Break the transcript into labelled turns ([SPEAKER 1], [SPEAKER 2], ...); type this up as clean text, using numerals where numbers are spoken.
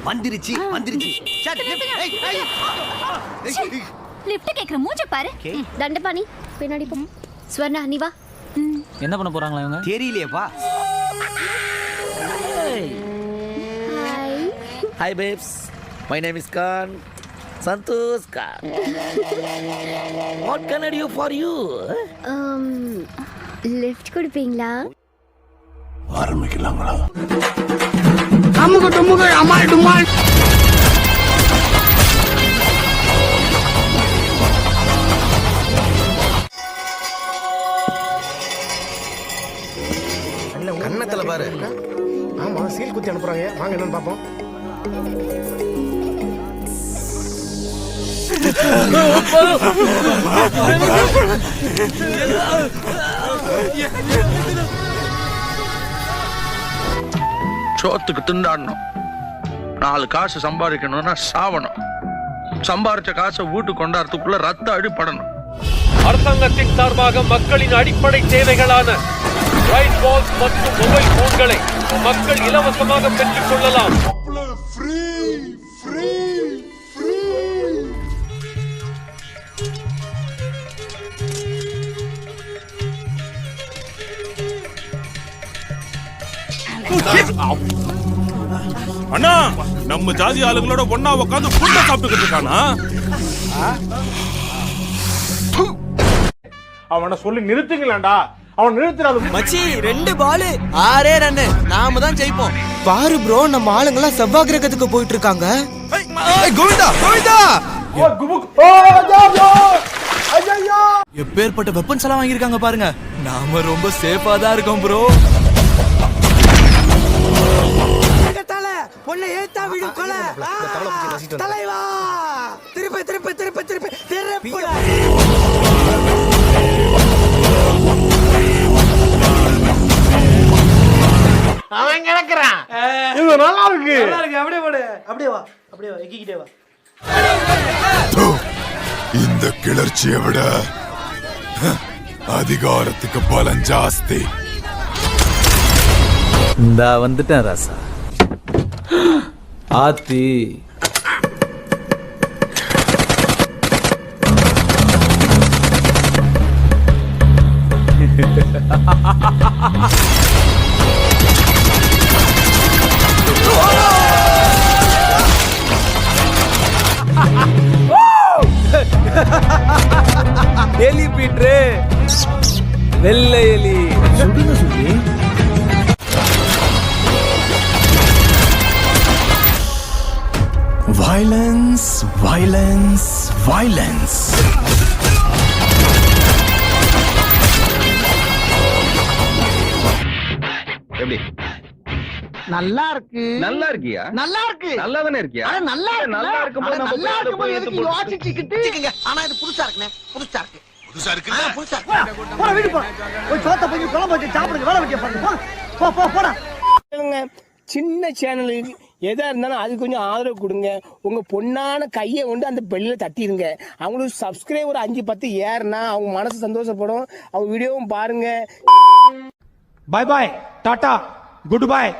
[SPEAKER 1] வந்துருச்சு வந்துருச்சு.
[SPEAKER 2] லிஃப்ட் கேக்குற மூஞ்ச பாரு.
[SPEAKER 3] தண்டபாணி பின்னாடி போ. ஸ்வர்ணா நீ வா.
[SPEAKER 4] என்ன பண்ண போறாங்களா இவங்க?
[SPEAKER 1] தெரியலையேப்பா.
[SPEAKER 5] Hi babes, my name is Khan, Santosh Khan. What can I do for you?
[SPEAKER 3] Lift கொடுப்பீங்களா?
[SPEAKER 6] ஆரம்பிக்கலாங்களா? அம்முக டும்முக அமால் டுமால்.
[SPEAKER 1] கண்ணத்துல பாரு.
[SPEAKER 7] ஆமா சீல் குத்தி அனுப்புறாங்க. வாங்க என்னன்னு பாப்போம்.
[SPEAKER 8] சோத்துக்கு திண்டாடணும், 4 காசு சம்பாதிக்கணும்னா சாவணும், சம்பாதிச்ச காசை வீட்டுக்கு கொண்டாடுறதுக்குள்ள ரத்த அடிப்படணும்.
[SPEAKER 9] அரசாங்கத்தின் சார்பாக மக்களின் அடிப்படை தேவைகளான ரைட் பால்ஸ் மற்றும் மொபைல் போன்களை மக்கள் இலவசமாக பெற்றுக் கொள்ளலாம்.
[SPEAKER 6] அண்ணா நம்ம ஜாதி ஆளுங்களோட ஒண்ணா உட்காந்து புல்ல சாப்பிட்டுக்கிட்டு இருக்கானா?
[SPEAKER 7] அவனை சொல்லி நிறுத்துங்களேன்டா. அவன் நிறுத்துறாது.
[SPEAKER 10] மச்சி 2 பால் 6 ரன். நாம தான் ஜெயிப்போம். பாரு ப்ரோ, நம்ம ஆளுங்கலாம் செவ்வாய் கிரகத்துக்கு போயிட்டு இருக்காங்க. கோவிந்தா கோவிந்தா, எப்பேற்பட்ட வெப்பன்ஸ் எல்லாம் வாங்கியிருக்காங்க பாருங்க. நாம ரொம்ப சேஃபா தான் இருக்கோம் ப்ரோ. பொண்ணை ஏத்தா விடும் கொலை. தலைவா திருப்பி திருப்பி திருப்பி திருப்பி திருப்பி.
[SPEAKER 7] அவன் கிடக்குறான். இது நல்லா இருக்கு.
[SPEAKER 10] அப்படியே போடு. அப்படியே வா, அப்படியே வா, எக்கிக்கிட்டே வா.
[SPEAKER 6] இந்த கிளர்ச்சியை விட அதிகாரத்துக்கு பலம் ஜாஸ்தி.
[SPEAKER 4] இந்த வந்துட்டேன் ராசா. ஆத்தி எலி பீட்ரு, வெள்ளை எலி. சுடுங்க சுடி.
[SPEAKER 6] Violence, violence, violence.
[SPEAKER 1] எப்படி?
[SPEAKER 10] நல்லா இருக்கு.
[SPEAKER 1] நல்லா இருக்கியா?
[SPEAKER 10] நல்லா இருக்கு.
[SPEAKER 1] நல்லா தானே இருக்கியா?
[SPEAKER 10] நல்லா இருக்கு.
[SPEAKER 1] நல்லா இருக்கும்போது நம்ம
[SPEAKER 10] நல்லா இருக்கும்போது எதுக்கு
[SPEAKER 1] போய்
[SPEAKER 10] யோசிச்சுக்கிட்டு? ஆனா இது புதுசா இருக்குனே. புதுசா இருக்கு.
[SPEAKER 6] புதுசா இருக்கு.
[SPEAKER 10] புதுசா இருக்கு. போடா வீடு போ. போய் சோத்த போய் குழம்பு வச்சு சாப்பிடுங்க. வேலை வெட்டிய பாருங்க. போ போ போடா.
[SPEAKER 7] சின்ன சேனலுக்கு எதா இருந்தாலும் அது கொஞ்சம் ஆதரவு கொடுங்க. உங்க பொண்ணான கையை கொண்டு அந்த பெல்லில தட்டிடுங்க. அவங்களுக்கு சப்ஸ்கிரைபர் 5-10 ஏறுனா அவங்க மனசு சந்தோஷப்படும். அவங்க வீடியோவும் பாருங்க. பாய் பாய், டாடா, குட் பாய்.